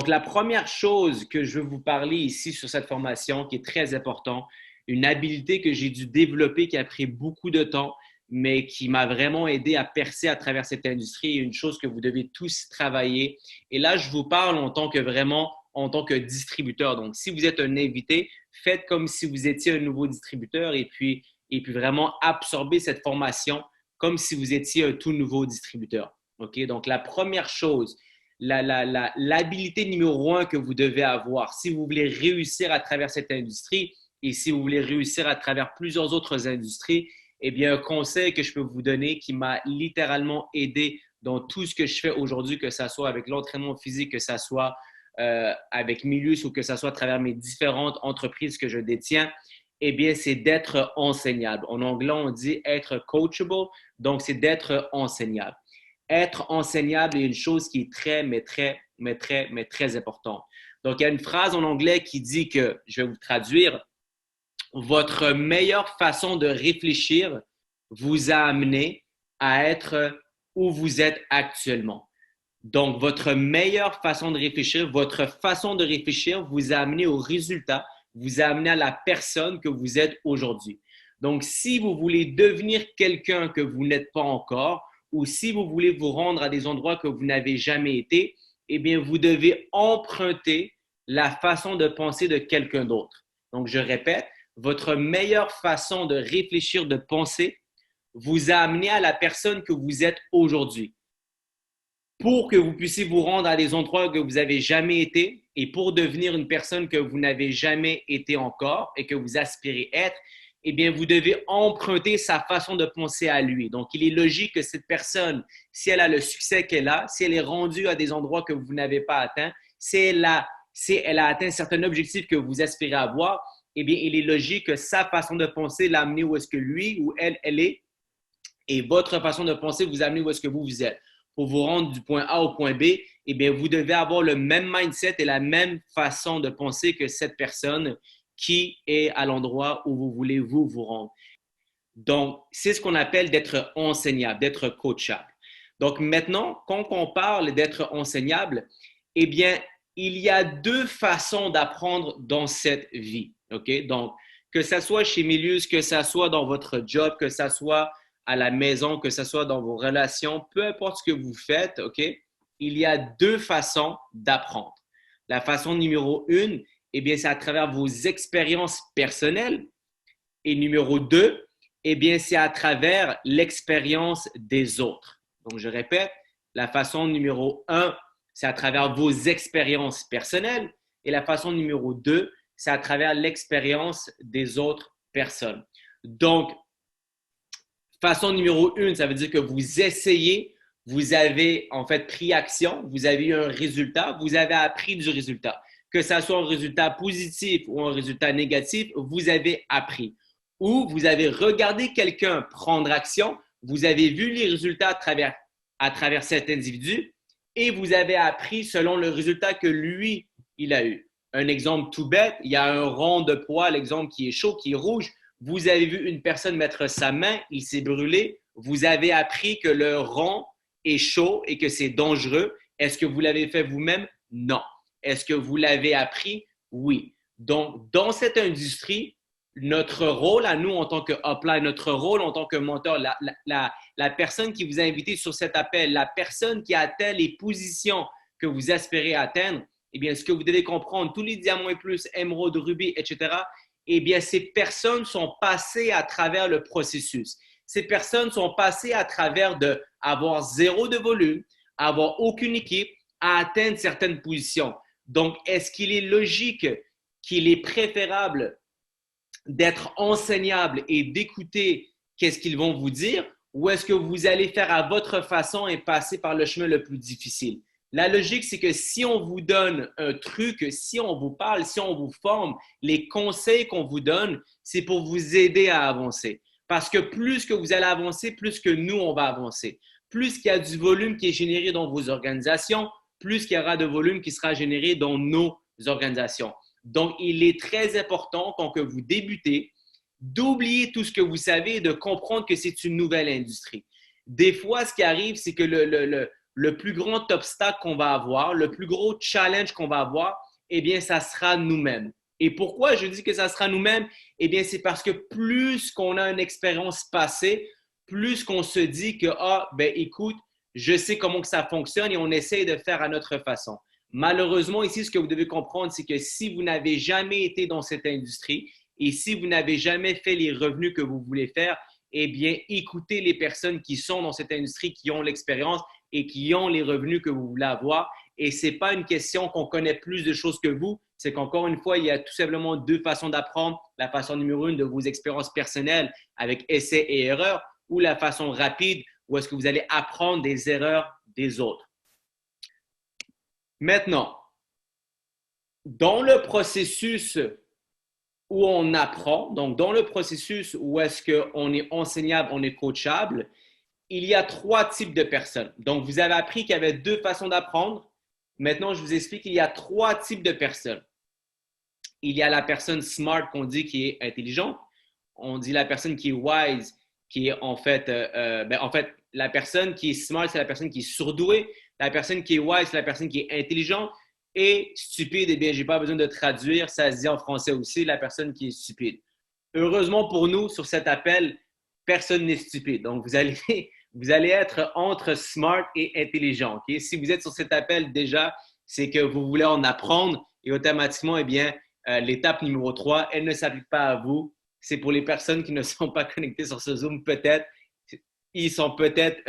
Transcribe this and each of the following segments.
Donc, la première chose que je veux vous parler ici sur cette formation, qui est très importante, une habilité que j'ai dû développer, qui a pris beaucoup de temps, mais qui m'a vraiment aidé à percer à travers cette industrie, et une chose que vous devez tous travailler. Et là, je vous parle en tant que vraiment, en tant que distributeur. Donc, si vous êtes un invité, faites comme si vous étiez un nouveau distributeur et puis vraiment absorbez cette formation comme si vous étiez un tout nouveau distributeur. OK? Donc, la première chose, l'habilité numéro un que vous devez avoir si vous voulez réussir à travers cette industrie et si vous voulez réussir à travers plusieurs autres industries, eh bien, un conseil que je peux vous donner qui m'a littéralement aidé dans tout ce que je fais aujourd'hui, que ce soit avec l'entraînement physique, que ce soit avec Milius ou que ce soit à travers mes différentes entreprises que je détiens, eh bien, c'est d'être enseignable. En anglais, on dit être coachable, donc c'est d'être enseignable. Être enseignable est une chose qui est très importante. Donc, il y a une phrase en anglais qui dit que, je vais vous traduire, votre meilleure façon de réfléchir vous a amené à être où vous êtes actuellement. Donc, votre meilleure façon de réfléchir, votre façon de réfléchir vous a amené au résultat, vous a amené à la personne que vous êtes aujourd'hui. Donc, si vous voulez devenir quelqu'un que vous n'êtes pas encore, ou si vous voulez vous rendre à des endroits que vous n'avez jamais été, eh bien, vous devez emprunter la façon de penser de quelqu'un d'autre. Donc, je répète, votre meilleure façon de réfléchir, de penser, vous a amené à la personne que vous êtes aujourd'hui. Pour que vous puissiez vous rendre à des endroits que vous n'avez jamais été et pour devenir une personne que vous n'avez jamais été encore et que vous aspirez être, eh bien, vous devez emprunter sa façon de penser à lui. Donc, il est logique que cette personne, si elle a le succès qu'elle a, si elle est rendue à des endroits que vous n'avez pas atteints, si elle a atteint certains objectifs que vous aspirez avoir, eh bien, il est logique que sa façon de penser l'a amené où est-ce que lui ou elle est et votre façon de penser vous amener où est-ce que vous êtes. Pour vous rendre du point A au point B, eh bien, vous devez avoir le même mindset et la même façon de penser que cette personne qui est à l'endroit où vous voulez vous rendre. Donc, c'est ce qu'on appelle d'être enseignable, d'être coachable. Donc, maintenant, quand on parle d'être enseignable, eh bien, il y a deux façons d'apprendre dans cette vie. OK? Donc, que ce soit chez Milius, que ce soit dans votre job, que ce soit à la maison, que ce soit dans vos relations, peu importe ce que vous faites, OK? Il y a deux façons d'apprendre. La façon numéro une, eh bien, c'est à travers vos expériences personnelles. Et numéro deux, eh bien, c'est à travers l'expérience des autres. Donc, je répète, la façon numéro un, c'est à travers vos expériences personnelles. Et la façon numéro deux, c'est à travers l'expérience des autres personnes. Donc, façon numéro une, ça veut dire que vous essayez, vous avez en fait pris action, vous avez eu un résultat, vous avez appris du résultat. Que ça soit un résultat positif ou un résultat négatif, vous avez appris. Ou vous avez regardé quelqu'un prendre action, vous avez vu les résultats à travers cet individu et vous avez appris selon le résultat que lui, il a eu. Un exemple tout bête, il y a un rond de poids, l'exemple qui est chaud, qui est rouge. Vous avez vu une personne mettre sa main, il s'est brûlé. Vous avez appris que le rond est chaud et que c'est dangereux. Est-ce que vous l'avez fait vous-même? Non. Est-ce que vous l'avez appris? Oui. Donc, dans cette industrie, notre rôle à nous en tant que upline, notre rôle en tant que mentor, la personne qui vous a invité sur cet appel, la personne qui a atteint les positions que vous aspirez atteindre, eh bien, ce que vous devez comprendre, tous les diamants et plus, émeraude, rubis, etc., eh bien, ces personnes sont passées à travers le processus. Ces personnes sont passées à travers d'avoir zéro de volume, avoir aucune équipe, à atteindre certaines positions. Donc, est-ce qu'il est logique qu'il est préférable d'être enseignable et d'écouter qu'est-ce qu'ils vont vous dire ou est-ce que vous allez faire à votre façon et passer par le chemin le plus difficile? La logique, c'est que si on vous donne un truc, si on vous parle, si on vous forme, les conseils qu'on vous donne, c'est pour vous aider à avancer. Parce que plus que vous allez avancer, plus que nous, on va avancer. Plus qu'il y a du volume qui est généré dans vos organisations, plus qu'il y aura de volume qui sera généré dans nos organisations. Donc, il est très important quand que vous débutez, d'oublier tout ce que vous savez et de comprendre que c'est une nouvelle industrie. Des fois, ce qui arrive, c'est que le plus grand obstacle qu'on va avoir, le plus gros challenge qu'on va avoir, eh bien, ça sera nous-mêmes. Et pourquoi je dis que ça sera nous-mêmes? Eh bien, c'est parce que plus qu'on a une expérience passée, plus qu'on se dit que, ah, ben écoute, je sais comment que ça fonctionne et on essaye de faire à notre façon. Malheureusement, ici, ce que vous devez comprendre, c'est que si vous n'avez jamais été dans cette industrie et si vous n'avez jamais fait les revenus que vous voulez faire, eh bien, écoutez les personnes qui sont dans cette industrie, qui ont l'expérience et qui ont les revenus que vous voulez avoir. Et ce n'est pas une question qu'on connaît plus de choses que vous, c'est qu'encore une fois, il y a tout simplement deux façons d'apprendre. La façon numéro une de vos expériences personnelles avec essais et erreurs ou la façon rapide où est-ce que vous allez apprendre des erreurs des autres. Maintenant, dans le processus où on apprend, donc dans le processus où est-ce qu'on est enseignable, on est coachable, il y a trois types de personnes. Donc, vous avez appris qu'il y avait deux façons d'apprendre. Maintenant, je vous explique qu'il y a trois types de personnes. Il y a la personne smart qu'on dit qui est intelligente. On dit la personne qui est wise, qui est en fait, la personne qui est smart, c'est la personne qui est surdouée. La personne qui est wise, c'est la personne qui est intelligente. Et stupide, eh bien, je n'ai pas besoin de traduire, ça se dit en français aussi, la personne qui est stupide. Heureusement pour nous, sur cet appel, personne n'est stupide. Donc, vous allez être entre smart et intelligent. Okay? Si vous êtes sur cet appel déjà, c'est que vous voulez en apprendre et automatiquement, eh bien, l'étape numéro 3, elle ne s'applique pas à vous. C'est pour les personnes qui ne sont pas connectées sur ce Zoom, peut-être. Ils sont peut-être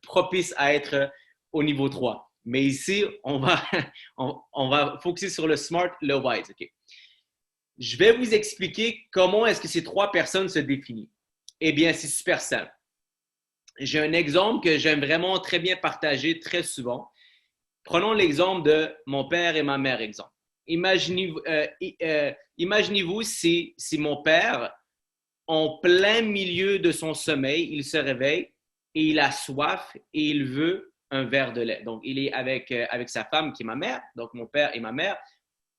propices à être au niveau 3. Mais ici, on va focuser sur le smart, le wise. Okay? Je vais vous expliquer comment est-ce que ces trois personnes se définissent. Eh bien, c'est super simple. J'ai un exemple que j'aime vraiment très bien partager très souvent. Prenons l'exemple de mon père et ma mère, exemple. Imaginez-vous si mon père, en plein milieu de son sommeil, il se réveille et il a soif et il veut un verre de lait. Donc, il est avec sa femme qui est ma mère, donc mon père et ma mère.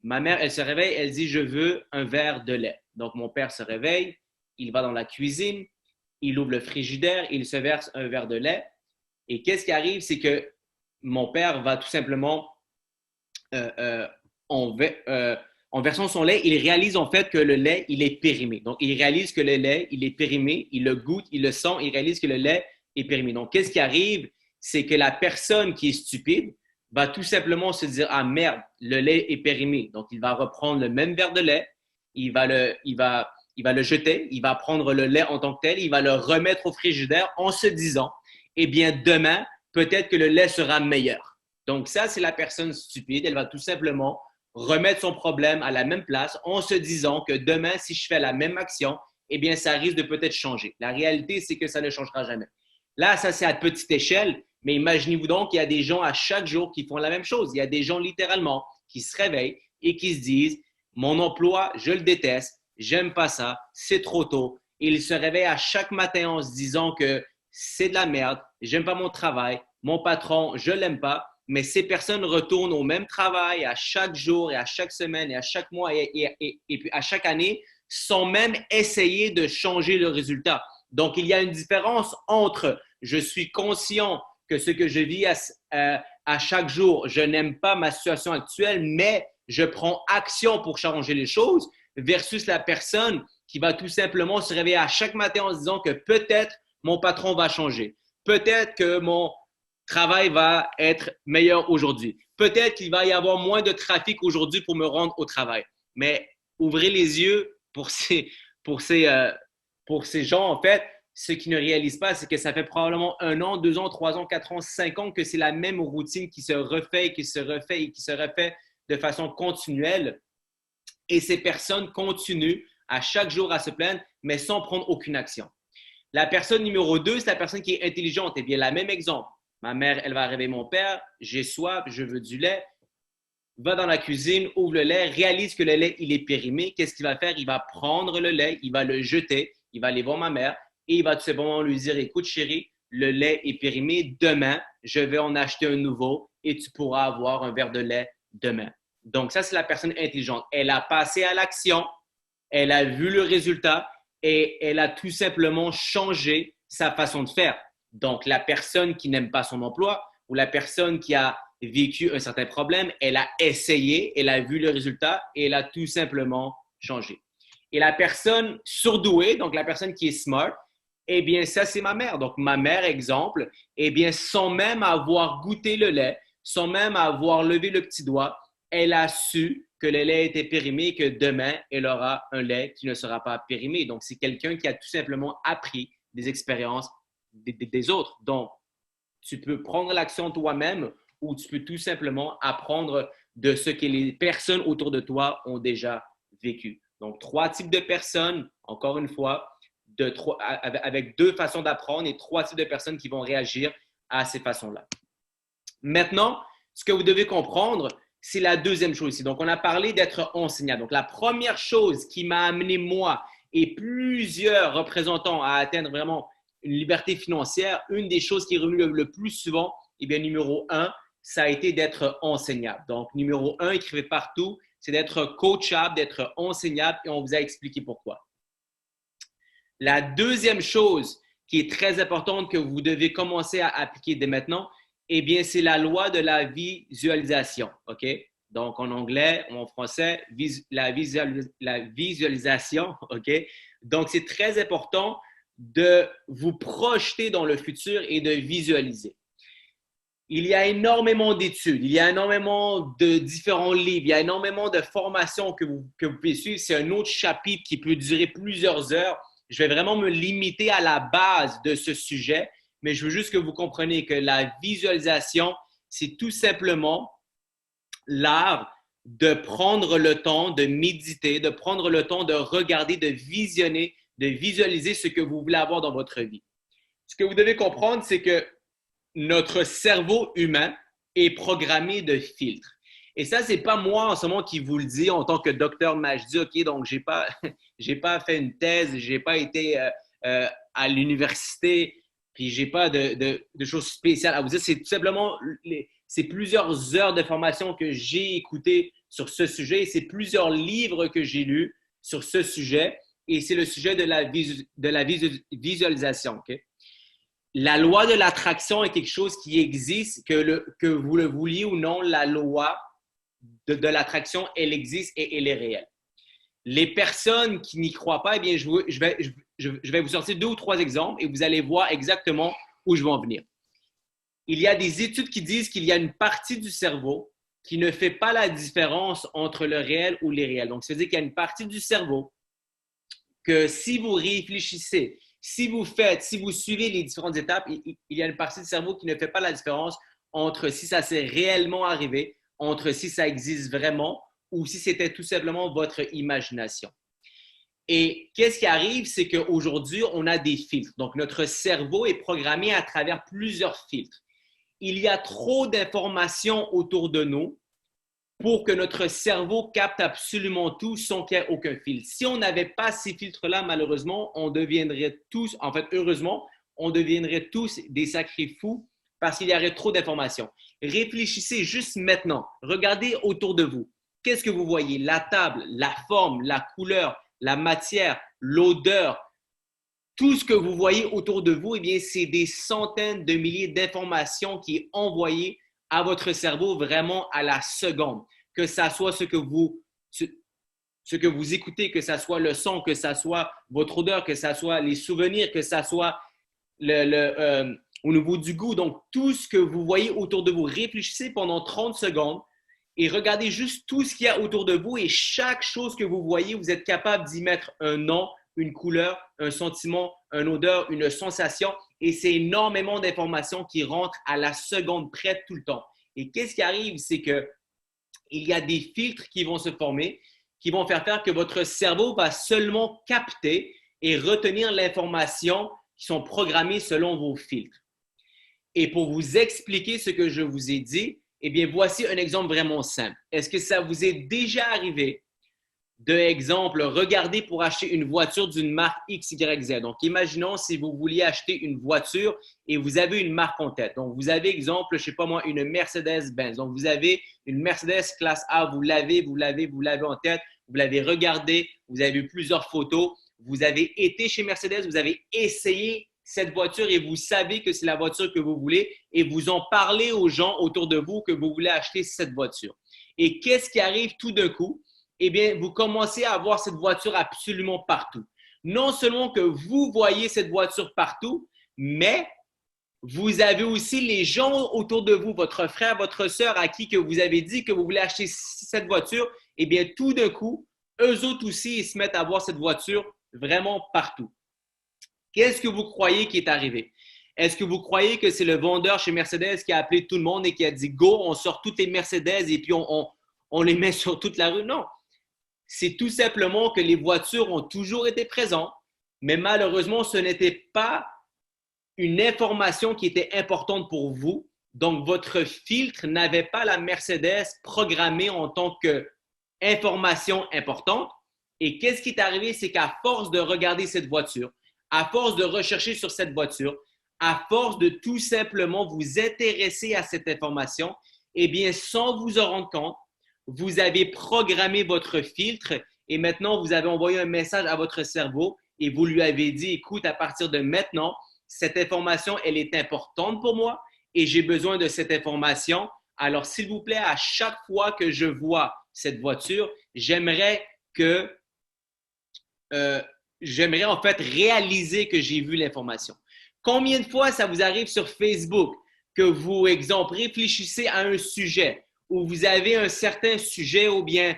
Ma mère, elle se réveille, elle dit « Je veux un verre de lait ». Donc, mon père se réveille, il va dans la cuisine, il ouvre le frigidaire, il se verse un verre de lait. Et qu'est-ce qui arrive? C'est que mon père va tout simplement, en versant son lait, il réalise en fait que le lait, il est périmé. Donc, il réalise que le lait, il est périmé, il le goûte, il le sent, il réalise que le lait est périmé. Donc, qu'est-ce qui arrive? C'est que la personne qui est stupide va tout simplement se dire « Ah merde, le lait est périmé ». Donc, il va reprendre le même verre de lait, il va le jeter, il va prendre le lait en tant que tel, il va le remettre au frigidaire en se disant « Eh bien, demain, peut-être que le lait sera meilleur ». Donc, ça, c'est la personne stupide. Elle va tout simplement remettre son problème à la même place en se disant que demain, si je fais la même action, eh bien, ça risque de peut-être changer. La réalité, c'est que ça ne changera jamais. Là, ça, c'est à petite échelle, mais imaginez-vous donc qu'il y a des gens à chaque jour qui font la même chose. Il y a des gens littéralement qui se réveillent et qui se disent « Mon emploi, je le déteste, j'aime pas ça, c'est trop tôt ». Et ils se réveillent à chaque matin en se disant que c'est de la merde, j'aime pas mon travail, mon patron, je l'aime pas. Mais ces personnes retournent au même travail à chaque jour et à chaque semaine et à chaque mois et puis à chaque année sans même essayer de changer le résultat. Donc, il y a une différence entre je suis conscient que ce que je vis à chaque jour, je n'aime pas ma situation actuelle, mais je prends action pour changer les choses versus la personne qui va tout simplement se réveiller à chaque matin en se disant que peut-être mon patron va changer. Peut-être que mon travail va être meilleur aujourd'hui. Peut-être qu'il va y avoir moins de trafic aujourd'hui pour me rendre au travail. Mais ouvrez les yeux pour ces gens, en fait. Ce qu'ils ne réalisent pas, c'est que ça fait probablement 1 an, 2 ans, 3 ans, 4 ans, 5 ans que c'est la même routine qui se refait, qui se refait et qui se refait de façon continuelle. Et ces personnes continuent à chaque jour à se plaindre, mais sans prendre aucune action. La personne numéro 2, c'est la personne qui est intelligente. Eh bien, le même exemple. Ma mère, elle va réveiller mon père, j'ai soif, je veux du lait. Va dans la cuisine, ouvre le lait, réalise que le lait, il est périmé. Qu'est-ce qu'il va faire? Il va prendre le lait, il va le jeter, il va aller voir ma mère et il va tout simplement lui dire, écoute chérie, le lait est périmé, demain, je vais en acheter un nouveau et tu pourras avoir un verre de lait demain. Donc ça, c'est la personne intelligente. Elle a passé à l'action, elle a vu le résultat et elle a tout simplement changé sa façon de faire. Donc, la personne qui n'aime pas son emploi ou la personne qui a vécu un certain problème, elle a essayé, elle a vu le résultat et elle a tout simplement changé. Et la personne surdouée, donc la personne qui est smart, eh bien, ça, c'est ma mère. Donc, ma mère, exemple, eh bien, sans même avoir goûté le lait, sans même avoir levé le petit doigt, elle a su que le lait était périmé et que demain, elle aura un lait qui ne sera pas périmé. Donc, c'est quelqu'un qui a tout simplement appris des expériences des autres. Donc, tu peux prendre l'action toi-même ou tu peux tout simplement apprendre de ce que les personnes autour de toi ont déjà vécu. Donc, 3 types de personnes, encore une fois, avec 2 façons d'apprendre et 3 types de personnes qui vont réagir à ces façons-là. Maintenant, ce que vous devez comprendre, c'est la deuxième chose ici. Donc, on a parlé d'être enseignant. Donc, la première chose qui m'a amené, moi et plusieurs représentants à atteindre vraiment une liberté financière, une des choses qui est revenue le plus souvent, eh bien, numéro 1, ça a été d'être enseignable. Donc, numéro 1, écrivez partout, c'est d'être coachable, d'être enseignable et on vous a expliqué pourquoi. La deuxième chose qui est très importante que vous devez commencer à appliquer dès maintenant, eh bien, c'est la loi de la visualisation. OK? Donc, en anglais ou en français, la visualisation. OK? Donc, c'est très important de vous projeter dans le futur et de visualiser. Il y a énormément d'études, il y a énormément de différents livres, il y a énormément de formations que vous pouvez suivre. C'est un autre chapitre qui peut durer plusieurs heures. Je vais vraiment me limiter à la base de ce sujet, mais je veux juste que vous compreniez que la visualisation, c'est tout simplement l'art de prendre le temps de méditer, de prendre le temps de regarder, de visionner, de visualiser ce que vous voulez avoir dans votre vie. Ce que vous devez comprendre, c'est que notre cerveau humain est programmé de filtres. Et ça, ce n'est pas moi en ce moment qui vous le dis en tant que docteur Majdi, OK, donc je n'ai pas fait une thèse, je n'ai pas été à l'université, puis je n'ai pas de choses spéciales à vous dire. C'est tout simplement, c'est plusieurs heures de formation que j'ai écoutées sur ce sujet, c'est plusieurs livres que j'ai lus sur ce sujet, et c'est le sujet de la visualisation, OK? La loi de l'attraction est quelque chose qui existe, que vous le vouliez ou non, la loi de l'attraction, elle existe et elle est réelle. Les personnes qui n'y croient pas, eh bien, je vais vous sortir 2 ou 3 exemples et vous allez voir exactement où je vais en venir. Il y a des études qui disent qu'il y a une partie du cerveau qui ne fait pas la différence entre le réel ou l'irréel. Donc, ça veut dire qu'il y a une partie du cerveau que si vous réfléchissez, si vous suivez les différentes étapes, il y a une partie du cerveau qui ne fait pas la différence entre si ça s'est réellement arrivé, entre si ça existe vraiment ou si c'était tout simplement votre imagination. Et qu'est-ce qui arrive, c'est qu'aujourd'hui, on a des filtres. Donc, notre cerveau est programmé à travers plusieurs filtres. Il y a trop d'informations autour de nous pour que notre cerveau capte absolument tout sans qu'il n'y ait aucun filtre. Si on n'avait pas ces filtres-là, malheureusement, on deviendrait tous, en fait, heureusement, on deviendrait tous des sacrés fous parce qu'il y aurait trop d'informations. Réfléchissez juste maintenant. Regardez autour de vous. Qu'est-ce que vous voyez? La table, la forme, la couleur, la matière, l'odeur. Tout ce que vous voyez autour de vous, eh bien, c'est des centaines de milliers d'informations qui est envoyées à votre cerveau vraiment à la seconde. Que ça soit ce que vous écoutez, que ça soit le son, que ça soit votre odeur, que ça soit les souvenirs, que ça soit au niveau du goût. Donc, tout ce que vous voyez autour de vous, réfléchissez pendant 30 secondes et regardez juste tout ce qu'il y a autour de vous et chaque chose que vous voyez, vous êtes capable d'y mettre un nom, une couleur, un sentiment, une odeur, une sensation et c'est énormément d'informations qui rentrent à la seconde près tout le temps. Et qu'est-ce qui arrive, c'est qu'il y a des filtres qui vont se former, qui vont faire que votre cerveau va seulement capter et retenir l'information qui sont programmées selon vos filtres. Et pour vous expliquer ce que je vous ai dit, eh bien, voici un exemple vraiment simple. Est-ce que ça vous est déjà arrivé d'exemple, regardez pour acheter une voiture d'une marque XYZ. Donc, imaginons si vous vouliez acheter une voiture et vous avez une marque en tête. Donc, vous avez, exemple, je ne sais pas moi, une Mercedes-Benz. Donc, vous avez une Mercedes classe A, vous l'avez en tête, vous l'avez regardé, vous avez vu plusieurs photos, vous avez été chez Mercedes, vous avez essayé cette voiture et vous savez que c'est la voiture que vous voulez et vous en parlez aux gens autour de vous que vous voulez acheter cette voiture. Et qu'est-ce qui arrive tout d'un coup? Eh bien, vous commencez à voir cette voiture absolument partout. Non seulement que vous voyez cette voiture partout, mais vous avez aussi les gens autour de vous, votre frère, votre sœur à qui que vous avez dit que vous voulez acheter cette voiture. Eh bien, tout d'un coup, eux autres aussi, ils se mettent à voir cette voiture vraiment partout. Qu'est-ce que vous croyez qui est arrivé? Est-ce que vous croyez que c'est le vendeur chez Mercedes qui a appelé tout le monde et qui a dit « Go, on sort toutes les Mercedes et puis on les met sur toute la rue » ? Non. C'est tout simplement que les voitures ont toujours été présentes, mais malheureusement, ce n'était pas une information qui était importante pour vous. Donc, votre filtre n'avait pas la Mercedes programmée en tant qu'information importante. Et qu'est-ce qui est arrivé? C'est qu'à force de regarder cette voiture, à force de rechercher sur cette voiture, à force de tout simplement vous intéresser à cette information, eh bien, sans vous en rendre compte, vous avez programmé votre filtre et maintenant, vous avez envoyé un message à votre cerveau et vous lui avez dit, écoute, à partir de maintenant, cette information, elle est importante pour moi et j'ai besoin de cette information. Alors, s'il vous plaît, à chaque fois que je vois cette voiture, j'aimerais en fait réaliser que j'ai vu l'information. Combien de fois ça vous arrive sur Facebook que vous, exemple, réfléchissez à un sujet ou vous avez un certain sujet ou bien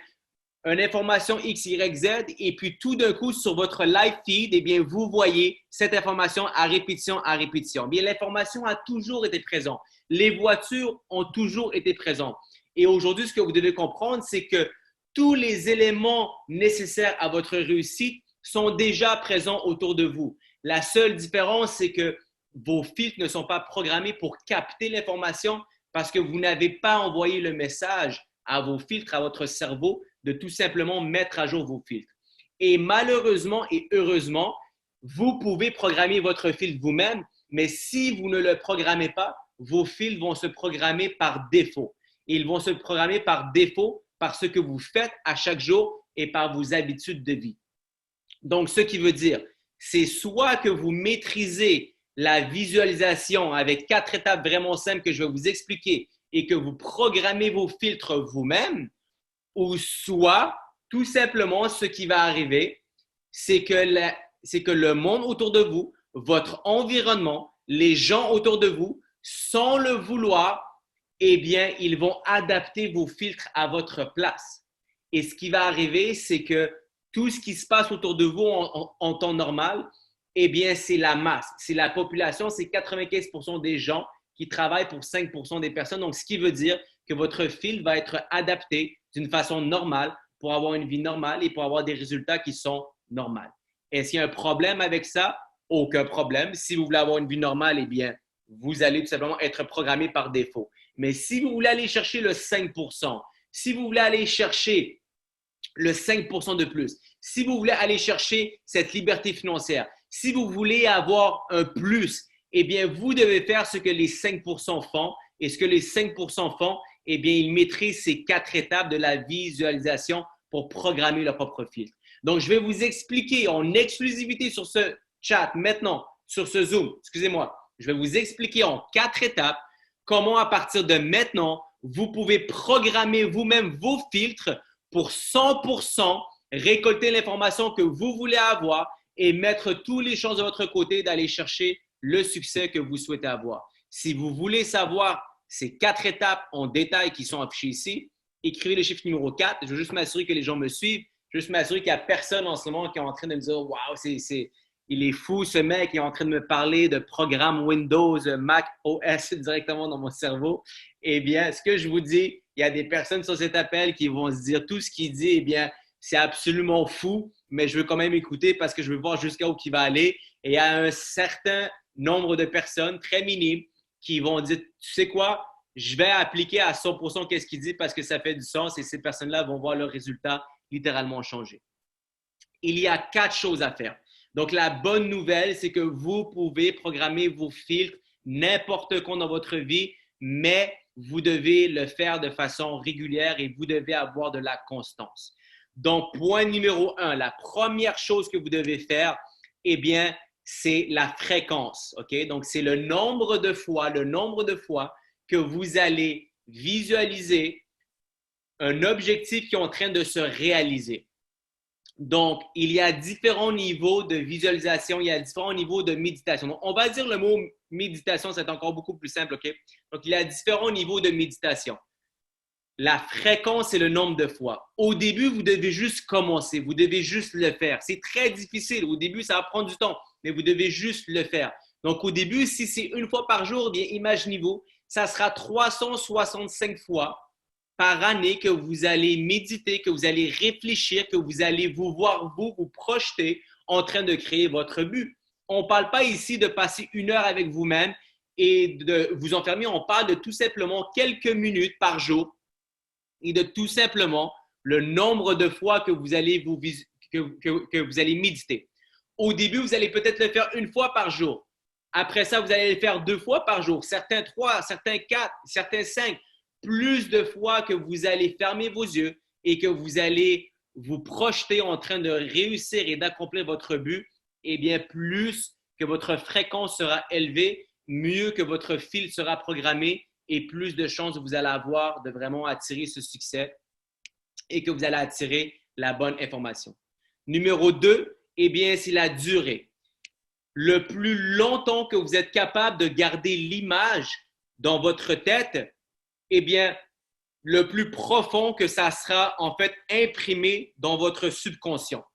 une information X, Y, Z et puis tout d'un coup sur votre live feed, eh bien, vous voyez cette information à répétition, à répétition. Bien, l'information a toujours été présente. Les voitures ont toujours été présentes. Et aujourd'hui, ce que vous devez comprendre, c'est que tous les éléments nécessaires à votre réussite sont déjà présents autour de vous. La seule différence, c'est que vos filtres ne sont pas programmés pour capter l'information parce que vous n'avez pas envoyé le message à vos filtres, à votre cerveau, de tout simplement mettre à jour vos filtres. Et malheureusement et heureusement, vous pouvez programmer votre filtre vous-même, mais si vous ne le programmez pas, vos filtres vont se programmer par défaut. Ils vont se programmer par défaut par ce que vous faites à chaque jour et par vos habitudes de vie. Donc, ce qui veut dire, c'est soit que vous maîtrisez la visualisation avec 4 étapes vraiment simples que je vais vous expliquer et que vous programmez vos filtres vous-même, ou soit, tout simplement, ce qui va arriver, c'est que le monde autour de vous, votre environnement, les gens autour de vous, sans le vouloir, eh bien, ils vont adapter vos filtres à votre place. Et ce qui va arriver, c'est que tout ce qui se passe autour de vous en temps normal, eh bien, c'est la masse, c'est la population, c'est 95% des gens qui travaillent pour 5% des personnes. Donc, ce qui veut dire que votre filtre va être adapté d'une façon normale pour avoir une vie normale et pour avoir des résultats qui sont normaux. Est-ce qu'il y a un problème avec ça? Aucun problème. Si vous voulez avoir une vie normale, eh bien, vous allez tout simplement être programmé par défaut. Mais si vous voulez aller chercher le 5%, si vous voulez aller chercher le 5% de plus, si vous voulez aller chercher cette liberté financière, si vous voulez avoir un plus, eh bien, vous devez faire ce que les 5% font. Et ce que les 5% font, eh bien, ils maîtrisent ces 4 étapes de la visualisation pour programmer leur propre filtre. Donc, je vais vous expliquer en exclusivité sur ce chat maintenant, sur ce Zoom, excusez-moi, je vais vous expliquer en 4 étapes comment à partir de maintenant, vous pouvez programmer vous-même vos filtres pour 100% récolter l'information que vous voulez avoir et mettre tous les chances de votre côté d'aller chercher le succès que vous souhaitez avoir. Si vous voulez savoir ces 4 étapes en détail qui sont affichées ici, écrivez le chiffre numéro 4. Je veux juste m'assurer que les gens me suivent. Je veux juste m'assurer qu'il n'y a personne en ce moment qui est en train de me dire « Wow, il est fou ce mec, il est en train de me parler de programme Windows, Mac OS directement dans mon cerveau. » Eh bien, ce que je vous dis, il y a des personnes sur cet appel qui vont se dire tout ce qu'il dit, eh bien, c'est absolument fou, mais je veux quand même écouter parce que je veux voir jusqu'à où il va aller. Et il y a un certain nombre de personnes, très minimes, qui vont dire, tu sais quoi, je vais appliquer à 100% qu'est-ce qu'il dit parce que ça fait du sens et ces personnes-là vont voir leurs résultats littéralement changer. Il y a 4 choses à faire. Donc, la bonne nouvelle, c'est que vous pouvez programmer vos filtres n'importe quand dans votre vie, mais vous devez le faire de façon régulière et vous devez avoir de la constance. Donc, point numéro 1, la première chose que vous devez faire, eh bien, c'est la fréquence. OK? Donc, c'est le nombre de fois que vous allez visualiser un objectif qui est en train de se réaliser. Donc, il y a différents niveaux de visualisation, il y a différents niveaux de méditation. Donc, on va dire le mot méditation, c'est encore beaucoup plus simple, OK? Donc, il y a différents niveaux de méditation. La fréquence et le nombre de fois. Au début, vous devez juste commencer, vous devez juste le faire. C'est très difficile. Au début, ça va prendre du temps, mais vous devez juste le faire. Donc, au début, si c'est une fois par jour, bien, imaginez-vous, ça sera 365 fois par année que vous allez méditer, que vous allez réfléchir, que vous allez vous voir, vous projeter en train de créer votre but. On ne parle pas ici de passer 1 heure avec vous-même et de vous enfermer. On parle de tout simplement quelques minutes par jour et de tout simplement le nombre de fois que vous allez, que vous allez méditer. Au début, vous allez peut-être le faire 1 fois par jour. Après ça, vous allez le faire 2 fois par jour, certains 3, certains 4, certains 5. Plus de fois que vous allez fermer vos yeux et que vous allez vous projeter en train de réussir et d'accomplir votre but, eh bien, plus que votre fréquence sera élevée, mieux que votre fil sera programmé et plus de chances vous allez avoir de vraiment attirer ce succès et que vous allez attirer la bonne information. Numéro 2, eh bien, c'est la durée. Le plus longtemps que vous êtes capable de garder l'image dans votre tête, eh bien, le plus profond que ça sera en fait imprimé dans votre subconscient.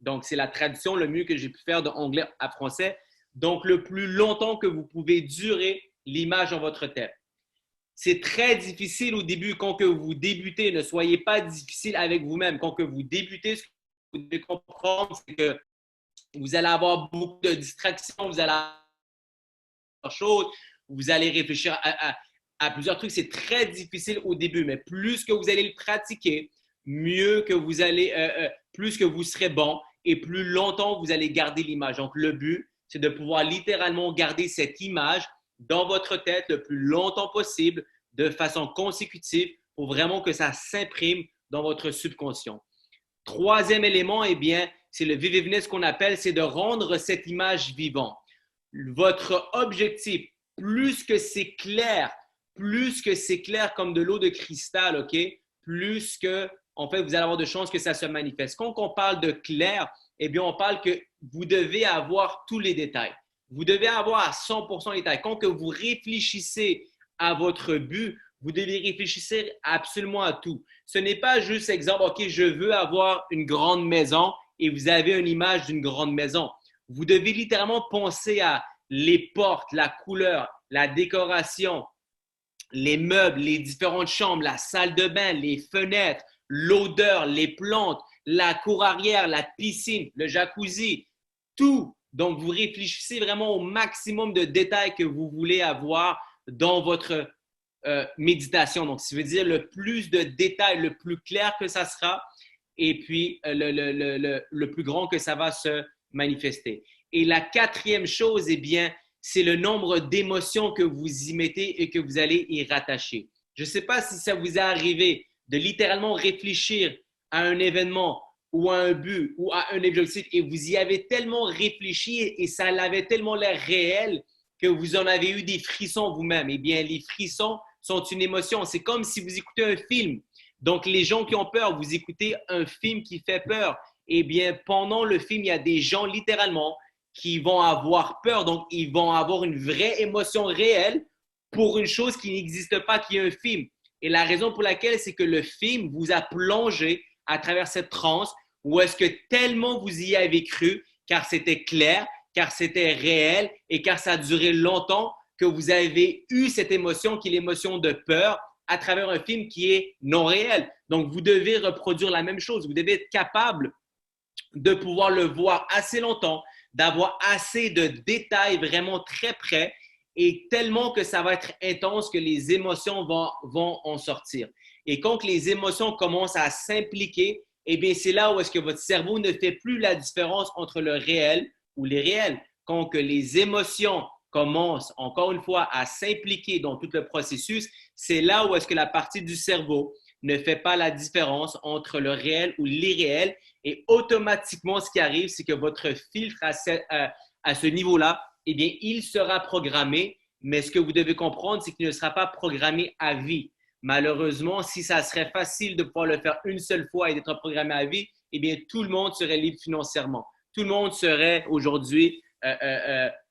Donc, c'est la traduction le mieux que j'ai pu faire de anglais à français. Donc, le plus longtemps que vous pouvez durer l'image dans votre tête. C'est très difficile au début quand que vous débutez. Ne soyez pas difficile avec vous-même. Quand que vous débutez, ce que vous devez comprendre, c'est que vous allez avoir beaucoup de distractions, vous allez avoir des choses, vous allez réfléchir à plusieurs trucs. C'est très difficile au début, mais plus que vous allez le pratiquer, mieux que vous allez, plus que vous serez bon et plus longtemps vous allez garder l'image. Donc, le but, c'est de pouvoir littéralement garder cette image dans votre tête le plus longtemps possible, de façon consécutive, pour vraiment que ça s'imprime dans votre subconscient. Troisième élément, eh bien, c'est le vive-venez, ce qu'on appelle, c'est de rendre cette image vivante. Votre objectif, plus que c'est clair comme de l'eau de cristal, OK? Plus que, en fait, vous allez avoir de chances que ça se manifeste. Quand on parle de clair, eh bien, on parle que vous devez avoir tous les détails. Vous devez avoir à 100% les détails. Quand que vous réfléchissez à votre but, vous devez réfléchir absolument à tout. Ce n'est pas juste exemple, OK, je veux avoir une grande maison et vous avez une image d'une grande maison. Vous devez littéralement penser à les portes, la couleur, la décoration, les meubles, les différentes chambres, la salle de bain, les fenêtres, l'odeur, les plantes, la cour arrière, la piscine, le jacuzzi, tout. Donc, vous réfléchissez vraiment au maximum de détails que vous voulez avoir dans votre méditation. Donc, ça veut dire le plus de détails, le plus clair que ça sera et puis le plus grand que ça va se manifester. Et la quatrième chose, eh bien, c'est le nombre d'émotions que vous y mettez et que vous allez y rattacher. Je ne sais pas si ça vous est arrivé de littéralement réfléchir à un événement ou à un but ou à un objectif et vous y avez tellement réfléchi et ça avait tellement l'air réel que vous en avez eu des frissons vous-même. Eh bien, les frissons sont une émotion. C'est comme si vous écoutez un film. Donc, les gens qui ont peur, vous écoutez un film qui fait peur. Eh bien, pendant le film, il y a des gens littéralement qui vont avoir peur. Donc, ils vont avoir une vraie émotion réelle pour une chose qui n'existe pas, qui est un film. Et la raison pour laquelle, c'est que le film vous a plongé à travers cette transe où est-ce que tellement vous y avez cru, car c'était clair, car c'était réel et car ça a duré longtemps, que vous avez eu cette émotion qui est l'émotion de peur à travers un film qui est non réel. Donc, vous devez reproduire la même chose. Vous devez être capable de pouvoir le voir assez longtemps, d'avoir assez de détails vraiment très près et tellement que ça va être intense que les émotions vont en sortir. Et quand les émotions commencent à s'impliquer, eh bien, c'est là où est-ce que votre cerveau ne fait plus la différence entre le réel ou l'irréel. Quand que les émotions commencent, encore une fois, à s'impliquer dans tout le processus, c'est là où est-ce que la partie du cerveau ne fait pas la différence entre le réel ou l'irréel. Et automatiquement, ce qui arrive, c'est que votre filtre à ce niveau-là, eh bien, il sera programmé. Mais ce que vous devez comprendre, c'est qu'il ne sera pas programmé à vie. Malheureusement, si ça serait facile de pouvoir le faire une seule fois et d'être programmé à vie, eh bien, tout le monde serait libre financièrement. Tout le monde serait aujourd'hui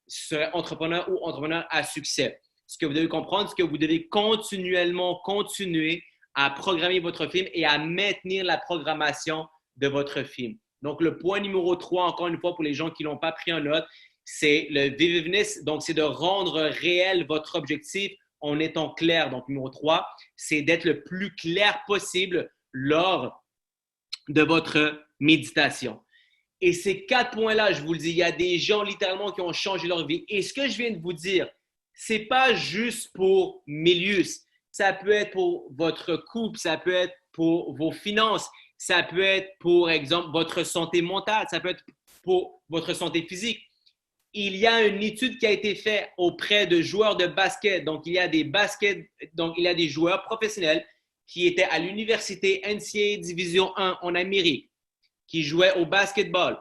serait entrepreneur ou entrepreneur à succès. Ce que vous devez comprendre, c'est que vous devez continuellement continuer à programmer votre film et à maintenir la programmation de votre film. Donc, le point numéro 3, encore une fois, pour les gens qui ne l'ont pas pris en note, c'est le vividness. Donc, c'est de rendre réel votre objectif en étant clair. Donc, numéro 3, c'est d'être le plus clair possible lors de votre méditation. Et ces 4 points-là, je vous le dis, il y a des gens littéralement qui ont changé leur vie. Et ce que je viens de vous dire, ce n'est pas juste pour Mélius. Ça peut être pour votre couple, ça peut être pour vos finances, ça peut être pour exemple votre santé mentale, ça peut être pour votre santé physique. Il y a une étude qui a été faite auprès de joueurs de basket. Donc, il y a des joueurs professionnels qui étaient à l'université NCAA Division 1 en Amérique, qui jouaient au basketball.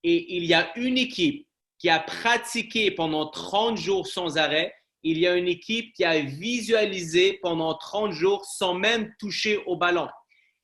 Et il y a une équipe qui a pratiqué pendant 30 jours sans arrêt. Il y a une équipe qui a visualisé pendant 30 jours sans même toucher au ballon.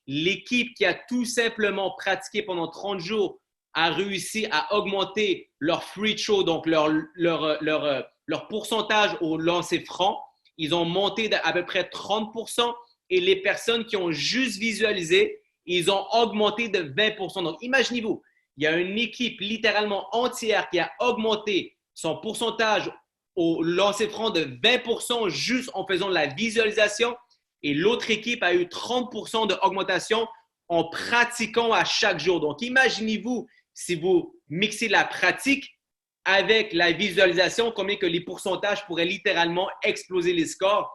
L'équipe qui a tout simplement pratiqué pendant 30 jours a réussi à augmenter leur free throw, donc leur pourcentage au lancer franc. Ils ont monté d'à peu près 30%, et les personnes qui ont juste visualisé, ils ont augmenté de 20%. Donc, imaginez-vous, il y a une équipe littéralement entière qui a augmenté son pourcentage au lancer franc de 20% juste en faisant de la visualisation, et l'autre équipe a eu 30% d'augmentation en pratiquant à chaque jour. Donc, imaginez-vous, si vous mixez la pratique avec la visualisation, combien que les pourcentages pourraient littéralement exploser les scores.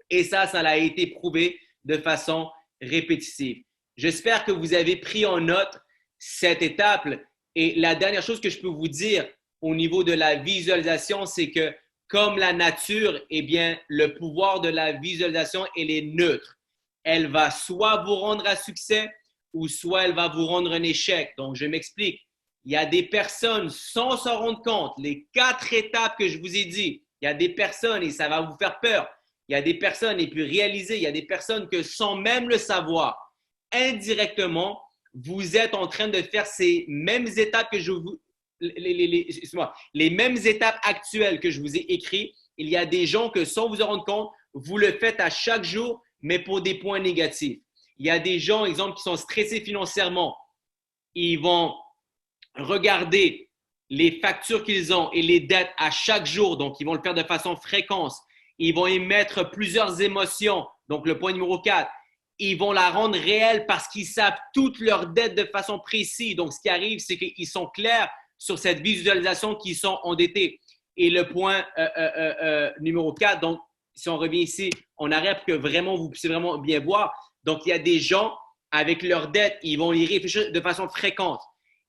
Et ça a été prouvé de façon répétitive. J'espère que vous avez pris en note cette étape. Et la dernière chose que je peux vous dire au niveau de la visualisation, c'est que comme la nature, eh bien, le pouvoir de la visualisation, elle est neutre. Elle va soit vous rendre à succès ou soit elle va vous rendre un échec. Donc, je m'explique. Il y a des personnes, sans s'en rendre compte, les 4 étapes que je vous ai dit, il y a des personnes, et ça va vous faire peur, il y a des personnes, et puis réaliser, il y a des personnes que sans même le savoir, indirectement, vous êtes en train de faire ces mêmes étapes que je vous, les mêmes étapes actuelles que je vous ai écrites. Il y a des gens que sans vous en rendre compte, vous le faites à chaque jour, mais pour des points négatifs. Il y a des gens, exemple, qui sont stressés financièrement. Ils vont regarder les factures qu'ils ont et les dettes à chaque jour. Donc, ils vont le faire de façon fréquente. Ils vont émettre plusieurs émotions. Donc, le point numéro 4, ils vont la rendre réelle parce qu'ils savent toutes leurs dettes de façon précise. Donc, ce qui arrive, c'est qu'ils sont clairs sur cette visualisation qu'ils sont endettés. Et le point numéro 4, donc, si on revient ici, on arrête pour que vraiment vous puissiez vraiment bien voir. Donc, il y a des gens avec leurs dettes, ils vont y réfléchir de façon fréquente.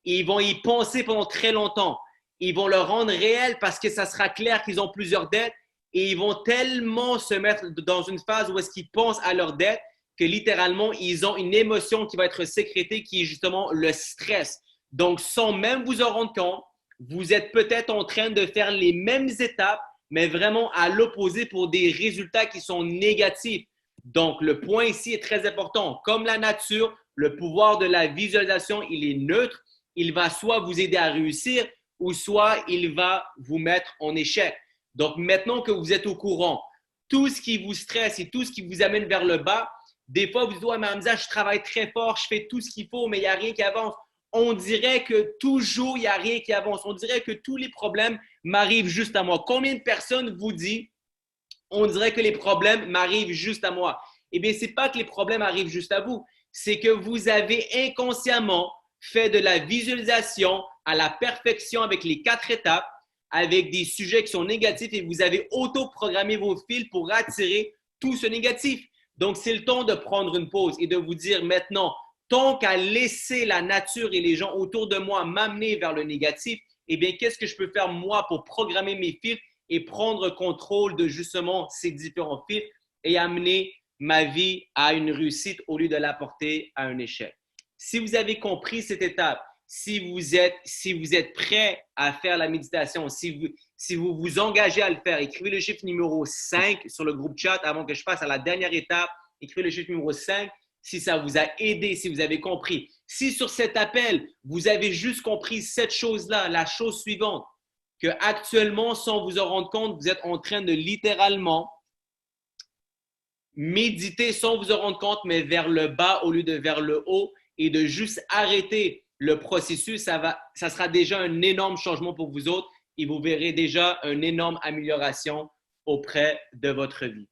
Ils vont y penser pendant très longtemps. Ils vont le rendre réel parce que ça sera clair qu'ils ont plusieurs dettes, et ils vont tellement se mettre dans une phase où est-ce qu'ils pensent à leurs dettes que littéralement, ils ont une émotion qui va être sécrétée qui est justement le stress. Donc, sans même vous en rendre compte, vous êtes peut-être en train de faire les mêmes étapes, mais vraiment à l'opposé pour des résultats qui sont négatifs. Donc, le point ici est très important. Comme la nature, le pouvoir de la visualisation, il est neutre. Il va soit vous aider à réussir ou soit il va vous mettre en échec. Donc, maintenant que vous êtes au courant, tout ce qui vous stresse et tout ce qui vous amène vers le bas, des fois, vous dites « Ouais, mais Hamza, je travaille très fort, je fais tout ce qu'il faut, mais il n'y a rien qui avance. » On dirait que toujours, il n'y a rien qui avance. On dirait que tous les problèmes m'arrivent juste à moi. Combien de personnes vous disent « On dirait que les problèmes m'arrivent juste à moi. » Eh bien, ce n'est pas que les problèmes arrivent juste à vous. C'est que vous avez inconsciemment fait de la visualisation à la perfection avec les 4 étapes, avec des sujets qui sont négatifs, et vous avez auto-programmé vos fils pour attirer tout ce négatif. Donc, c'est le temps de prendre une pause et de vous dire maintenant, tant qu'à laisser la nature et les gens autour de moi m'amener vers le négatif, eh bien, qu'est-ce que je peux faire moi pour programmer mes fils et prendre contrôle de justement ces différents fils et amener ma vie à une réussite au lieu de l'apporter à un échec. Si vous avez compris cette étape, si vous êtes prêt à faire la méditation, si vous vous engagez à le faire, écrivez le chiffre numéro 5 sur le groupe chat avant que je passe à la dernière étape. Écrivez le chiffre numéro 5 si ça vous a aidé, si vous avez compris. Si sur cet appel, vous avez juste compris cette chose-là, la chose suivante, que actuellement, sans vous en rendre compte, vous êtes en train de littéralement méditer sans vous en rendre compte, mais vers le bas au lieu de vers le haut et de juste arrêter le processus, ça sera déjà un énorme changement pour vous autres et vous verrez déjà une énorme amélioration auprès de votre vie.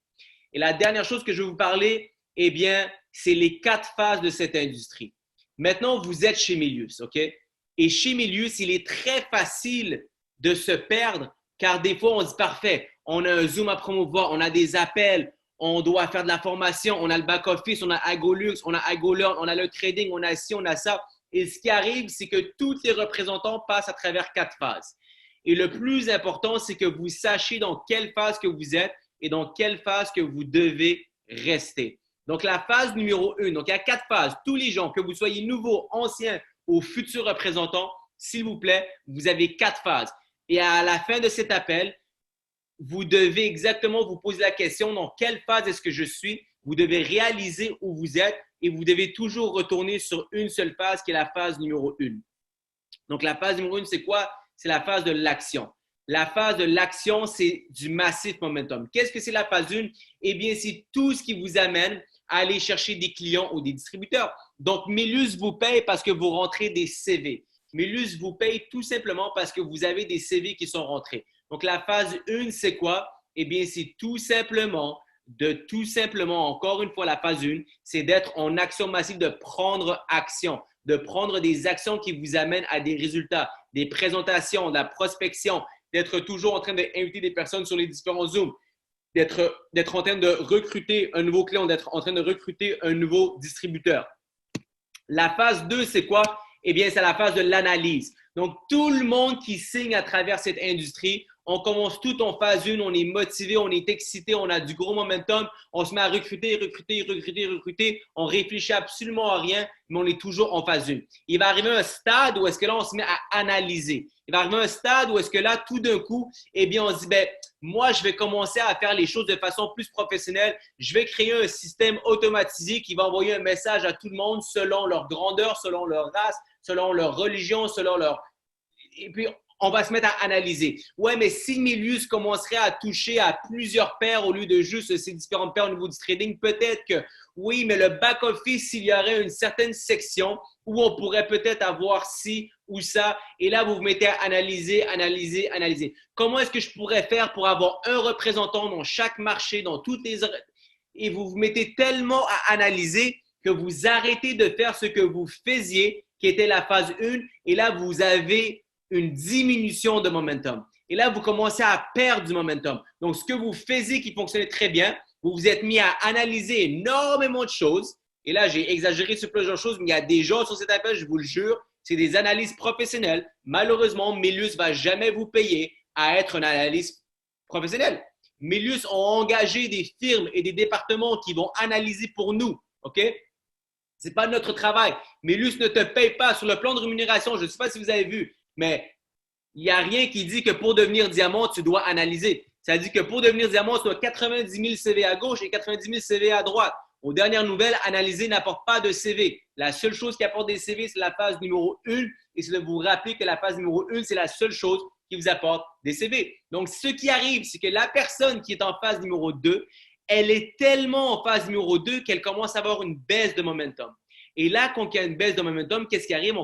Et la dernière chose que je vais vous parler, eh bien, c'est les 4 phases de cette industrie. Maintenant, vous êtes chez Milius, OK? Et chez Milius, il est très facile de se perdre car des fois, on se dit parfait, on a un Zoom à promouvoir, on a des appels, on doit faire de la formation, on a le back-office, on a AgoLux, on a AgoLearn, on a le trading, on a ci, on a ça. Et ce qui arrive, c'est que tous les représentants passent à travers 4 phases. Et le plus important, c'est que vous sachiez dans quelle phase que vous êtes et dans quelle phase que vous devez rester. Donc, la phase numéro 1, donc il y a 4 phases. Tous les gens, que vous soyez nouveaux, anciens ou futurs représentants, s'il vous plaît, vous avez 4 phases. Et à la fin de cet appel, vous devez exactement vous poser la question dans quelle phase est-ce que je suis. Vous devez réaliser où vous êtes et vous devez toujours retourner sur une seule phase qui est la phase numéro 1. Donc, la phase numéro 1, c'est quoi? C'est la phase de l'action. La phase de l'action, c'est du massif momentum. Qu'est-ce que c'est la phase 1? Eh bien, c'est tout ce qui vous amène à aller chercher des clients ou des distributeurs. Donc, Milius vous paye parce que vous rentrez des CV. Milius vous paye tout simplement parce que vous avez des CV qui sont rentrés. Donc, la phase 1, c'est quoi? Eh bien, c'est tout simplement, encore une fois, la phase 1, c'est d'être en action massive, de prendre action, de prendre des actions qui vous amènent à des résultats, des présentations, de la prospection, d'être toujours en train d'inviter des personnes sur les différents Zooms, d'être en train de recruter un nouveau client, d'être en train de recruter un nouveau distributeur. La phase 2, c'est quoi? Eh bien, c'est la phase de l'analyse. Donc, tout le monde qui signe à travers cette industrie, on commence tout en phase 1, on est motivé, on est excité, on a du gros momentum, on se met à recruter, on réfléchit absolument à rien, mais on est toujours en phase 1. Il va arriver un stade où est-ce que là, on se met à analyser. Il va arriver un stade où est-ce que là, tout d'un coup, eh bien, on se dit, moi, je vais commencer à faire les choses de façon plus professionnelle. Je vais créer un système automatisé qui va envoyer un message à tout le monde selon leur grandeur, selon leur race, selon leur religion, selon leur… Et puis, on va se mettre à analyser. Ouais, mais si Milius commencerait à toucher à plusieurs paires au lieu de juste ces différentes paires au niveau du trading, peut-être que oui, mais le back-office, il y aurait une certaine section où on pourrait peut-être avoir ci ou ça. Et là, vous vous mettez à analyser. Comment est-ce que je pourrais faire pour avoir un représentant dans chaque marché, dans toutes les… Et vous vous mettez tellement à analyser que vous arrêtez de faire ce que vous faisiez, qui était la phase 1. Et là, vous avez une diminution de momentum. Et là, vous commencez à perdre du momentum. Donc, ce que vous faisiez qui fonctionnait très bien, vous vous êtes mis à analyser énormément de choses. Et là, j'ai exagéré sur plusieurs choses, mais il y a des gens sur cet appel, je vous le jure, c'est des analyses professionnelles. Malheureusement, Milius ne va jamais vous payer à être un analyste professionnel. Milius ont engagé des firmes et des départements qui vont analyser pour nous. OK? Ce n'est pas notre travail. Milius ne te paye pas sur le plan de rémunération. Je ne sais pas si vous avez vu, mais il n'y a rien qui dit que pour devenir diamant, tu dois analyser. Ça dit que pour devenir diamant, tu dois 90 000 CV à gauche et 90 000 CV à droite. Aux dernières nouvelles, analyser n'apporte pas de CV. La seule chose qui apporte des CV, c'est la phase numéro 1. Et c'est de vous rappeler que la phase numéro 1, c'est la seule chose qui vous apporte des CV. Donc, ce qui arrive, c'est que la personne qui est en phase numéro 2, elle est tellement en phase numéro 2 qu'elle commence à avoir une baisse de momentum. Et là, quand il y a une baisse de momentum, qu'est-ce qui arrive?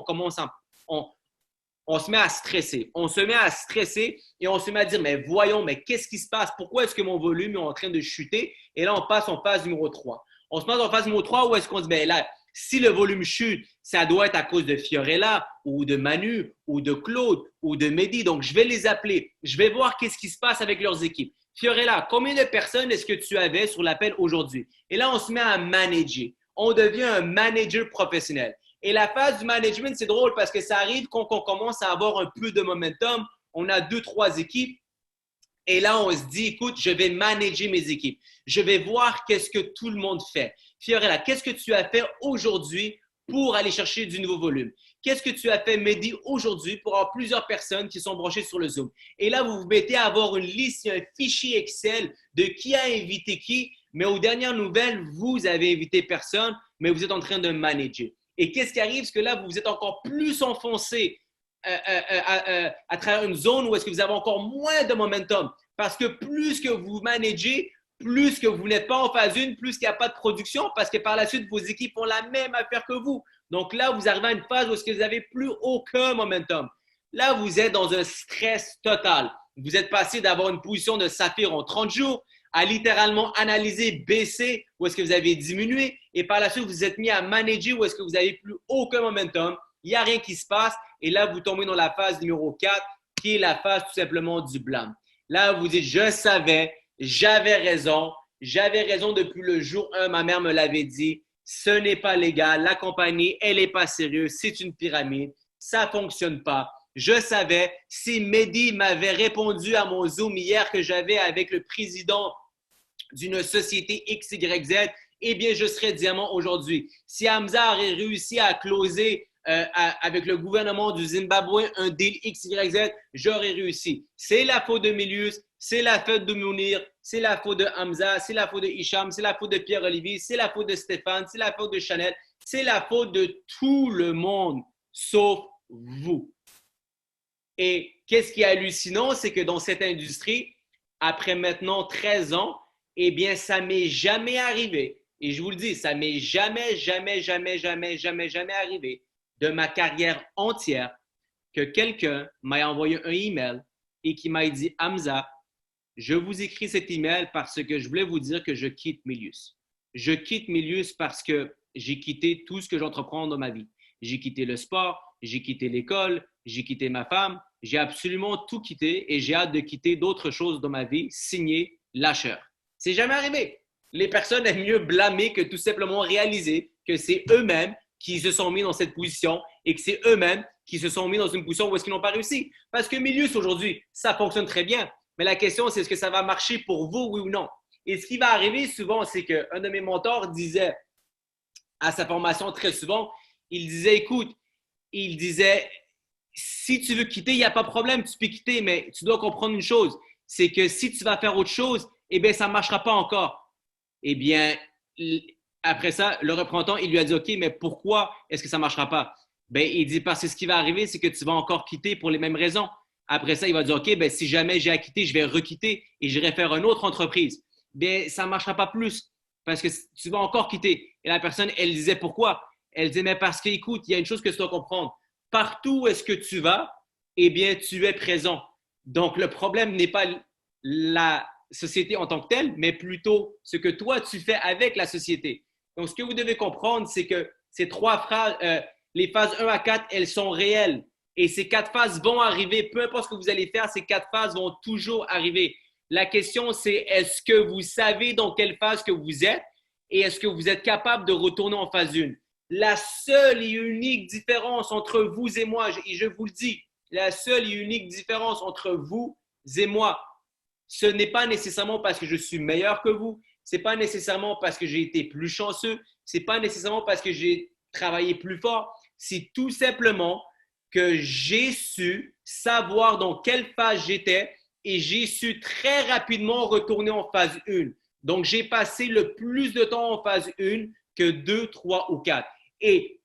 On se met à stresser. On se met à stresser et on se met à dire, mais voyons, mais qu'est-ce qui se passe? Pourquoi est-ce que mon volume est en train de chuter? Et là, on passe en phase numéro 3. On se passe en phase numéro 3 où est-ce qu'on se dit, ben là, si le volume chute, ça doit être à cause de Fiorella ou de Manu ou de Claude ou de Mehdi. Donc, je vais les appeler. Je vais voir qu'est-ce qui se passe avec leurs équipes. Fiorella, combien de personnes est-ce que tu avais sur l'appel aujourd'hui? Et là, on se met à manager. On devient un manager professionnel. Et la phase du management, c'est drôle parce que ça arrive quand on commence à avoir un peu de momentum. On a 2-3 équipes. Et là, on se dit, écoute, je vais manager mes équipes. Je vais voir qu'est-ce que tout le monde fait. Fiorella, qu'est-ce que tu as fait aujourd'hui pour aller chercher du nouveau volume? qu'est-ce que tu as fait, Mehdi, aujourd'hui pour avoir plusieurs personnes qui sont branchées sur le Zoom? Et là, vous vous mettez à avoir une liste, un fichier Excel de qui a invité qui, mais aux dernières nouvelles, vous avez invité personne, mais vous êtes en train de manager. Et qu'est-ce qui arrive? C'est que là, vous êtes encore plus enfoncé à travers une zone où est-ce que vous avez encore moins de momentum. Parce que plus que vous managez, plus que vous n'êtes pas en phase 1, plus qu'il n'y a pas de production, parce que par la suite, vos équipes font la même affaire que vous. Donc là, vous arrivez à une phase où est-ce que vous n'avez plus aucun momentum. Là, vous êtes dans un stress total. Vous êtes passé d'avoir une position de saphir en 30 jours à littéralement analyser, baisser, où est-ce que vous avez diminué. Et par la suite, vous êtes mis à manager où est-ce que vous n'avez plus aucun momentum. Il n'y a rien qui se passe. Et là, vous tombez dans la phase numéro 4, qui est la phase tout simplement du blâme. Là, vous dites, je savais, j'avais raison depuis le jour 1, ma mère me l'avait dit, ce n'est pas légal, la compagnie, elle n'est pas sérieuse, c'est une pyramide, ça ne fonctionne pas. Je savais, si Mehdi m'avait répondu à mon Zoom hier que j'avais avec le président d'une société XYZ, eh bien, je serais diamant aujourd'hui. Si Hamza aurait réussi à closer avec le gouvernement du Zimbabwe un deal XYZ, j'aurais réussi. C'est la faute de Milius, c'est la faute de Mounir, c'est la faute de Hamza, c'est la faute de Hicham, c'est la faute de Pierre-Olivier, c'est la faute de Stéphane, c'est la faute de Chanel, c'est la faute de tout le monde, sauf vous. Et qu'est-ce qui est hallucinant, c'est que dans cette industrie, après maintenant 13 ans, eh bien, ça ne m'est jamais arrivé. Et je vous le dis, ça ne m'est jamais arrivé de ma carrière entière que quelqu'un m'a envoyé un email et qui m'a dit, Hamza, je vous écris cet email parce que je voulais vous dire que je quitte Milius. Je quitte Milius parce que j'ai quitté tout ce que j'entreprends dans ma vie. J'ai quitté le sport, j'ai quitté l'école, j'ai quitté ma femme, j'ai absolument tout quitté et j'ai hâte de quitter d'autres choses dans ma vie, signé lâcheur. C'est jamais arrivé. Les personnes aiment mieux blâmer que tout simplement réaliser que c'est eux-mêmes qui se sont mis dans cette position et que c'est eux-mêmes qui se sont mis dans une position où est-ce qu'ils n'ont pas réussi. Parce que Milius aujourd'hui, ça fonctionne très bien. Mais la question, c'est est-ce que ça va marcher pour vous, oui ou non? Et ce qui va arriver souvent, c'est qu'un de mes mentors disait à sa formation très souvent, il disait, écoute, il disait, si tu veux quitter, il n'y a pas de problème, tu peux quitter, mais tu dois comprendre une chose, c'est que si tu vas faire autre chose, eh bien, ça ne marchera pas encore. Eh bien, après ça, le représentant, il lui a dit, OK, mais pourquoi est-ce que ça ne marchera pas? Ben, il dit, parce que ce qui va arriver, c'est que tu vas encore quitter pour les mêmes raisons. Après ça, il va dire, OK, ben, si jamais j'ai à quitter, je vais requitter et j'irai faire une autre entreprise. Bien, ça ne marchera pas plus parce que tu vas encore quitter. Et la personne, elle disait, pourquoi? Elle disait, mais parce qu'écoute, il y a une chose que tu dois comprendre. Partout où est-ce que tu vas, eh bien, tu es présent. Donc, le problème n'est pas la société en tant que telle, mais plutôt ce que toi, tu fais avec la société. Donc, ce que vous devez comprendre, c'est que ces trois phrases, les phases 1 à 4, elles sont réelles. Et ces 4 phases vont arriver. Peu importe ce que vous allez faire, ces 4 phases vont toujours arriver. La question, c'est est-ce que vous savez dans quelle phase que vous êtes et est-ce que vous êtes capable de retourner en phase 1? La seule et unique différence entre vous et moi, et je vous le dis, la seule et unique différence entre vous et moi, ce n'est pas nécessairement parce que je suis meilleur que vous, ce n'est pas nécessairement parce que j'ai été plus chanceux, ce n'est pas nécessairement parce que j'ai travaillé plus fort, c'est tout simplement que j'ai su savoir dans quelle phase j'étais et j'ai su très rapidement retourner en phase 1. Donc, j'ai passé le plus de temps en phase 1 que 2, 3 ou 4. Et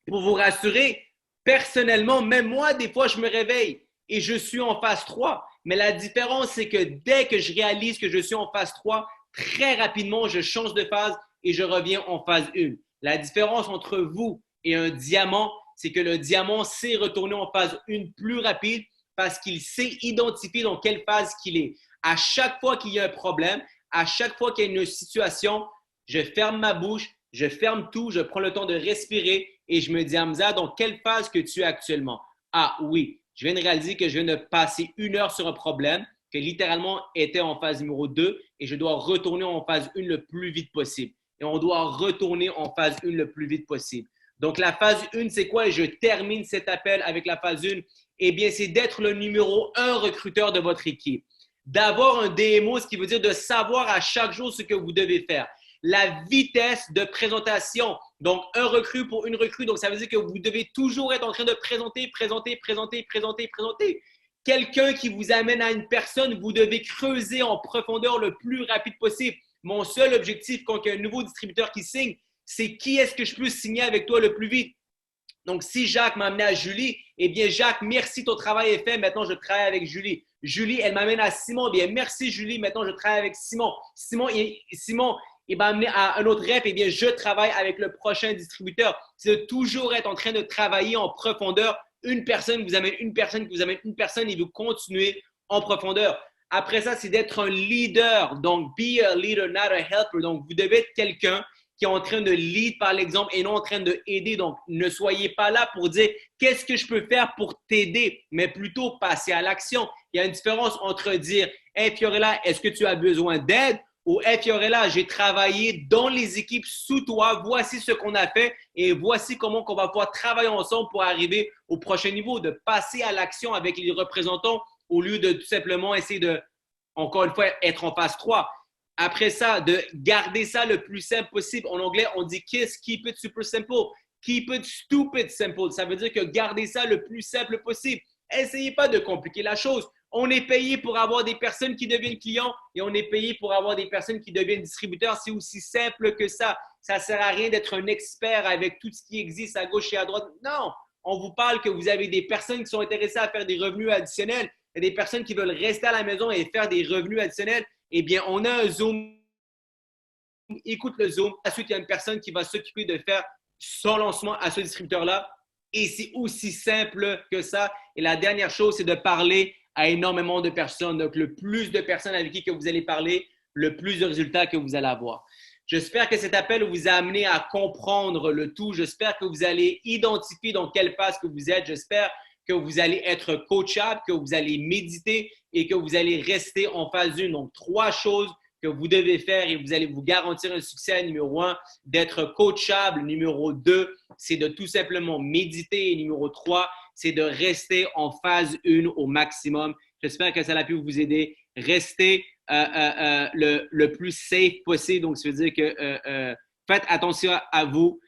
pour vous rassurer, personnellement, même moi, des fois, je me réveille et je suis en phase 3. Mais la différence, c'est que dès que je réalise que je suis en phase 3, très rapidement, je change de phase et je reviens en phase 1. La différence entre vous et un diamant, c'est que le diamant sait retourner en phase 1 plus rapide parce qu'il sait identifier dans quelle phase qu'il est. À chaque fois qu'il y a un problème, à chaque fois qu'il y a une situation, je ferme ma bouche, je ferme tout, je prends le temps de respirer et je me dis, Hamza, dans quelle phase que tu es actuellement? Ah oui, je viens de réaliser que je viens de passer 1 heure sur un problème qui littéralement était en phase numéro 2 et je dois retourner en phase 1 le plus vite possible. Et on doit retourner en phase 1 le plus vite possible. Donc, la phase 1, c'est quoi? Et je termine cet appel avec la phase 1. Eh bien, c'est d'être le numéro 1 recruteur de votre équipe. D'avoir un DMO, ce qui veut dire de savoir à chaque jour ce que vous devez faire. La vitesse de présentation Donc, un recrue pour une recrue. Donc, ça veut dire que vous devez toujours être en train de présenter. Quelqu'un qui vous amène à une personne, vous devez creuser en profondeur le plus rapide possible. Mon seul objectif quand il y a un nouveau distributeur qui signe, c'est qui est-ce que je peux signer avec toi le plus vite. Donc, si Jacques m'a amené à Julie, eh bien, Jacques, merci, ton travail est fait. Maintenant, je travaille avec Julie. Julie, elle m'amène à Simon. Eh bien, merci, Julie. Maintenant, je travaille avec Simon. Simon, il m'a amené à un autre rep. Eh bien, je travaille avec le prochain distributeur. C'est de toujours être en train de travailler en profondeur. Une personne vous amène une personne, qui vous amène une personne et vous continuez en profondeur. Après ça, c'est d'être un leader. Donc, be a leader, not a helper. Donc, vous devez être quelqu'un qui est en train de lead par l'exemple et non en train de aider. Donc, ne soyez pas là pour dire qu'est-ce que je peux faire pour t'aider, mais plutôt passer à l'action. Il y a une différence entre dire hey Fiorella, est-ce que tu as besoin d'aide? Ou hey Fiorella, j'ai travaillé dans les équipes sous toi, voici ce qu'on a fait et voici comment on va pouvoir travailler ensemble pour arriver au prochain niveau, de passer à l'action avec les représentants au lieu de tout simplement essayer de, encore une fois, être en phase 3. Après ça, de garder ça le plus simple possible. En anglais, on dit keep it super simple. Keep it stupid simple. Ça veut dire que garder ça le plus simple possible. Essayez pas de compliquer la chose. On est payé pour avoir des personnes qui deviennent clients et on est payé pour avoir des personnes qui deviennent distributeurs. C'est aussi simple que ça. Ça ne sert à rien d'être un expert avec tout ce qui existe à gauche et à droite. Non, on vous parle que vous avez des personnes qui sont intéressées à faire des revenus additionnels et des personnes qui veulent rester à la maison et faire des revenus additionnels. Eh bien, on a un Zoom, écoute le Zoom. Ensuite, il y a une personne qui va s'occuper de faire son lancement à ce distributeur-là. Et c'est aussi simple que ça. Et la dernière chose, c'est de parler à énormément de personnes. Donc, le plus de personnes avec qui que vous allez parler, le plus de résultats que vous allez avoir. J'espère que cet appel vous a amené à comprendre le tout. J'espère que vous allez identifier dans quelle phase que vous êtes. J'espère que vous allez être coachable, que vous allez méditer et que vous allez rester en phase 1. Donc, 3 choses que vous devez faire et vous allez vous garantir un succès. Numéro 1, d'être coachable. Numéro 2, c'est de tout simplement méditer. Et numéro 3, c'est de rester en phase 1 au maximum. J'espère que ça a pu vous aider. Restez le plus safe possible. Donc, ça veut dire que faites attention à vous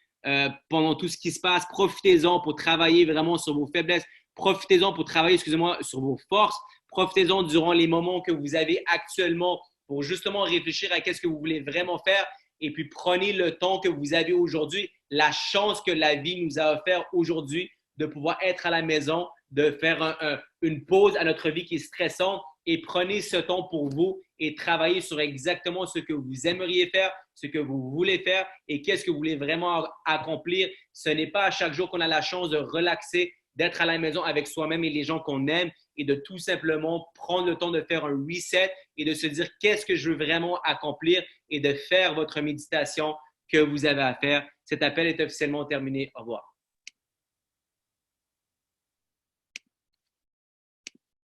pendant tout ce qui se passe. Profitez-en pour travailler vraiment sur vos faiblesses. Profitez-en pour travailler, sur vos forces. Profitez-en durant les moments que vous avez actuellement pour justement réfléchir à qu'est-ce que vous voulez vraiment faire. Et puis, prenez le temps que vous avez aujourd'hui, la chance que la vie nous a offert aujourd'hui de pouvoir être à la maison, de faire une pause à notre vie qui est stressante et prenez ce temps pour vous et travaillez sur exactement ce que vous aimeriez faire, ce que vous voulez faire et qu'est-ce que vous voulez vraiment accomplir. Ce n'est pas à chaque jour qu'on a la chance de relaxer, d'être à la maison avec soi-même et les gens qu'on aime et de tout simplement prendre le temps de faire un reset et de se dire qu'est-ce que je veux vraiment accomplir et de faire votre méditation que vous avez à faire. Cet appel est officiellement terminé. Au revoir.